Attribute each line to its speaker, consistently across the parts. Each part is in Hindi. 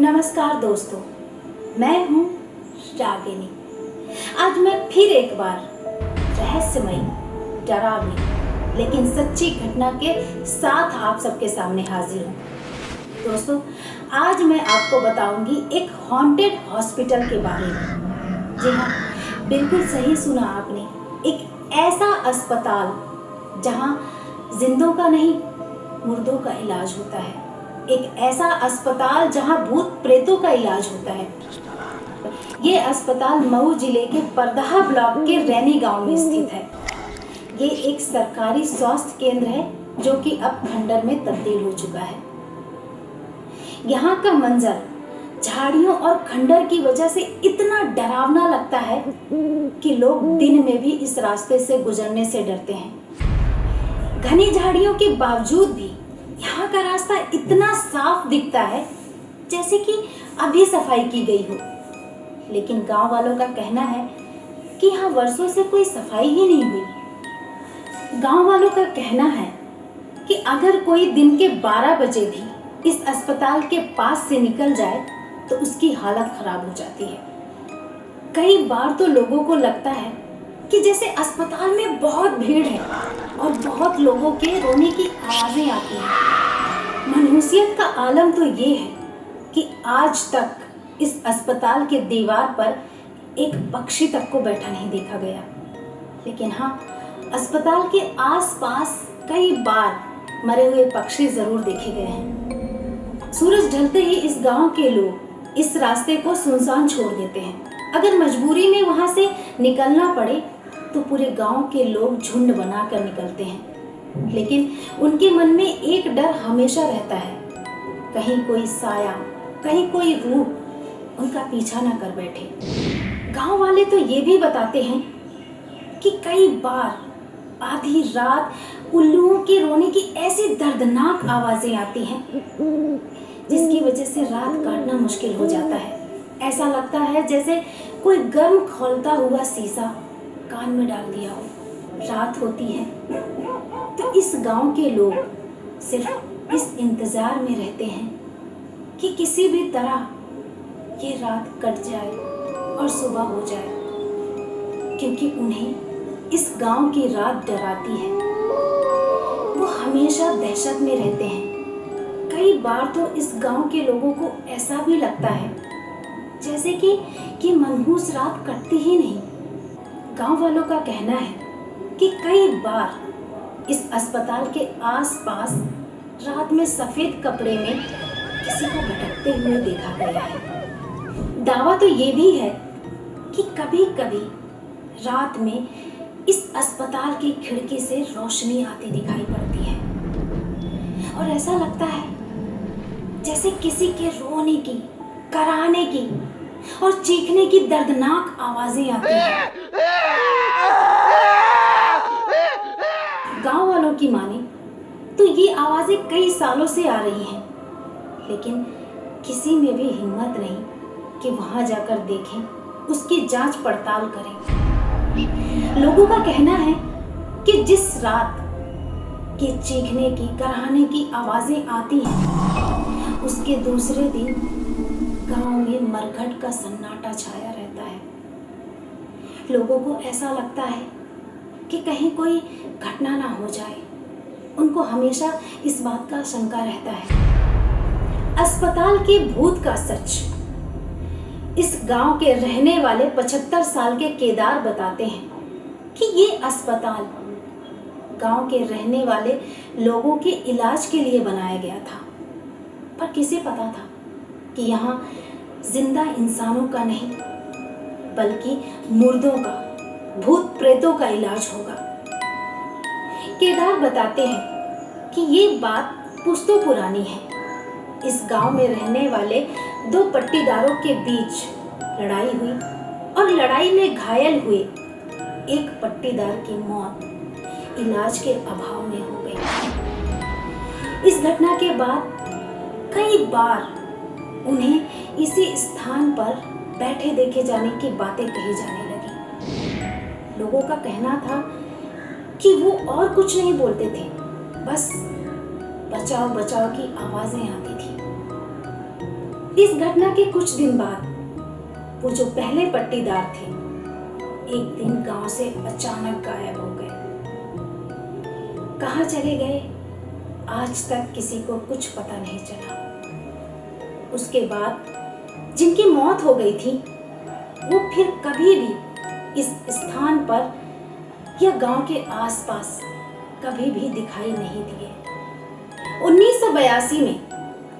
Speaker 1: नमस्कार दोस्तों, मैं हूँ रागिनी। आज मैं फिर एक बार रहस्यमयी, डरावनी लेकिन सच्ची घटना के साथ आप सबके सामने हाजिर हूँ। दोस्तों, आज मैं आपको बताऊंगी एक हॉन्टेड हॉस्पिटल के बारे में। जी हाँ, बिल्कुल सही सुना आपने। एक ऐसा अस्पताल जहाँ जिंदों का नहीं, मुर्दों का इलाज होता है। एक ऐसा अस्पताल जहां भूत प्रेतों का इलाज होता है। ये अस्पताल मऊ जिले के परदहा ब्लॉक के रैनी गांव में स्थित है। ये एक सरकारी स्वास्थ्य केंद्र है जो कि अब खंडर में तब्दील हो चुका है। यहाँ का मंजर झाड़ियों और खंडर की वजह से इतना डरावना लगता है कि लोग दिन में भी इस रास्ते से गुजरने से डरते हैं। घनी झाड़ियों के बावजूद भी यहाँ का रास्ता इतना साफ दिखता है जैसे कि अभी सफाई की गई हो। लेकिन गांव वालों का कहना है कि यहाँ वर्षों से कोई सफाई ही नहीं हुई। गांव वालों का कहना है कि अगर कोई दिन के 12 बजे भी इस अस्पताल के पास से निकल जाए तो उसकी हालत खराब हो जाती है। कई बार तो लोगों को लगता है कि जैसे अस्पताल में बहुत भीड़ है और बहुत लोगों के रोने की आवाजें आती हैं। मनहूसियत का आलम तो ये है कि आज तक इस अस्पताल के दीवार पर एक पक्षी तक को बैठा नहीं देखा गया। लेकिन हाँ, अस्पताल के आसपास कई बार मरे हुए पक्षी जरूर देखे गए हैं। सूरज ढलते ही इस गांव के लोग इस रास्ते को सुनसान छोड़ देते हैं। अगर मजबूरी में वहां से निकलना पड़े तो पूरे गांव के लोग झुंड बनाकर निकलते हैं। लेकिन उनके मन में एक डर हमेशा रहता है, कहीं कोई साया, कहीं कोई रूप उनका पीछा ना कर बैठे। गांव वाले तो ये भी बताते हैं कि कई बार आधी रात उल्लुओं के रोने की ऐसी दर्दनाक आवाजें आती हैं जिसकी वजह से रात काटना मुश्किल हो जाता है। ऐसा लगता है जैसे कोई गर्म खौलता हुआ शीशा कान में डाल दिया हो। रात होती है तो इस गांव के लोग सिर्फ इस इंतजार में रहते हैं कि किसी भी तरह ये रात कट जाए और सुबह हो जाए, क्योंकि उन्हें इस गांव की रात डराती है। वो हमेशा दहशत में रहते हैं। कई बार तो इस गांव के लोगों को ऐसा भी लगता है जैसे कि मनहूस रात कटती ही नहीं। गांव वालों का कहना है कि कई बार इस अस्पताल के आसपास रात में सफेद कपड़े में किसी को भटकते हुए देखा गया है। दावा तो ये भी है कि कभी कभी रात में इस अस्पताल की खिड़की से रोशनी आती दिखाई पड़ती है और ऐसा लगता है जैसे किसी के रोने की, कराहने की और चीखने की दर्दनाक आवाजें आती हैं। गांव वालों की माने तो ये आवाजें कई सालों से आ रही हैं, लेकिन किसी में भी हिम्मत नहीं कि वहां जाकर देखें, उसकी जांच पड़ताल करें। लोगों का कहना है कि जिस रात के चीखने की, कराहने की आवाजें आती हैं, उसके दूसरे दिन गांव में मरघट का सन्नाटा छाया रहता है। लोगों को ऐसा लगता है कि कहीं कोई घटना ना हो जाए। उनको हमेशा इस बात का शंका रहता है। अस्पताल के भूत का सच इस गांव के रहने वाले 75 साल के केदार बताते हैं कि ये अस्पताल गांव के रहने वाले लोगों के इलाज के लिए बनाया गया था। पर किसे पता था कि यहाँ जिंदा इंसानों का नहीं बल्कि मुर्दों का, भूत प्रेतों का इलाज होगा। केदार बताते हैं कि ये बात पुश्तों पुरानी है। इस गांव में रहने वाले 2 पट्टीदारों के बीच लड़ाई हुई और लड़ाई में घायल हुए एक पट्टीदार की मौत इलाज के अभाव में हो गई। इस घटना के बाद कई बार उन्हें इसी स्थान पर बैठे देखे जाने की बातें कही जाने लगी। लोगों का कहना था कि वो और कुछ नहीं बोलते थे, बस बचाओ बचाओ की आवाजें आती थी। इस घटना के कुछ दिन बाद वो जो पहले पट्टीदार थे एक दिन गांव से अचानक गायब हो गए। कहाँ चले गए आज तक किसी को कुछ पता नहीं चला। उसके बाद जिनकी मौत हो गई थी वो फिर कभी भी इस स्थान पर या गांव के आसपास कभी भी दिखाई नहीं दिए। 1982 में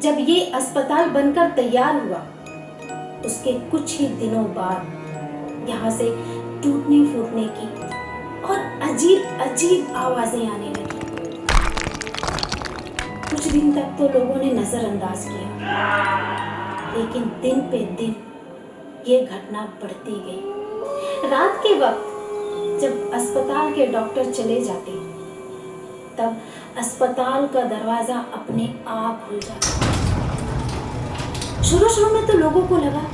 Speaker 1: जब ये अस्पताल बनकर तैयार हुआ उसके कुछ ही दिनों बाद यहाँ से टूटने फूटने की और अजीब अजीब आवाजें आने लगी। कुछ दिन तक तो लोगों ने नजरअंदाज किया, लेकिन दिन पे दिन ये घटना बढ़ती गई। रात के वक्त जब अस्पताल के डॉक्टर चले जाते तब अस्पताल का दरवाजा अपने आप खुल जाता। शुरू में तो लोगों को लगा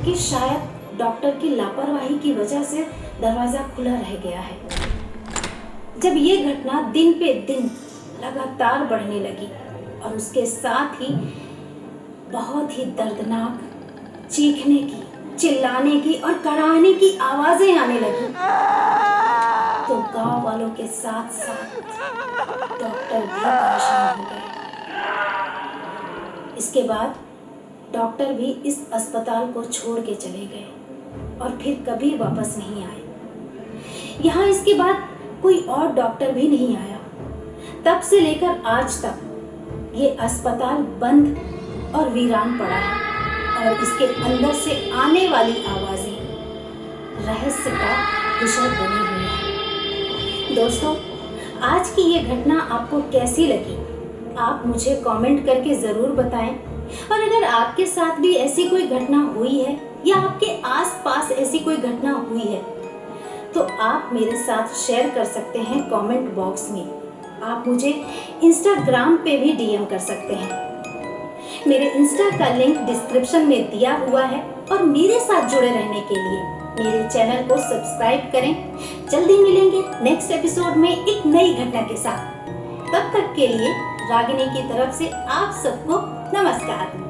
Speaker 1: कि शायद डॉक्टर की लापरवाही की वजह से दरवाजा खुला रह गया है। जब ये घटना दिन पे दिन लगातार बढ़ने लगी और उसके साथ ही बहुत ही दर्दनाक चीखने की, चिल्लाने की और कराहने की आवाजें आने लगी, तो गांव वालों के साथ साथ डॉक्टर भी परेशान हो गए। इसके बाद डॉक्टर भी इस अस्पताल को छोड़ के चले गए और फिर कभी वापस नहीं आए। यहाँ इसके बाद कोई और डॉक्टर भी नहीं आया। तब से लेकर आज तक ये अस्पताल बंद और वीरान पड़ा है और इसके अंदर से आने वाली आवाजें रहस्य का विषय बनी हुई है। दोस्तों, आज की ये घटना आपको कैसी लगी आप मुझे कमेंट करके ज़रूर बताएं। और अगर आपके साथ भी ऐसी कोई घटना हुई है या आपके आसपास ऐसी कोई घटना हुई है तो आप मेरे साथ शेयर कर सकते हैं कमेंट बॉक्स में। आप मुझे इंस्टाग्राम पे भी डीएम कर सकते हैं। मेरे इंस्टा का लिंक डिस्क्रिप्शन में दिया हुआ है और मेरे साथ जुड़े रहने के लिए मेरे चैनल को सब्सक्राइब करें। जल्दी मिलेंगे नेक्स्ट एपिसोड में एक नई घटना के साथ। तब तक के लिए रागिनी की तरफ से आप सबको नमस्कार।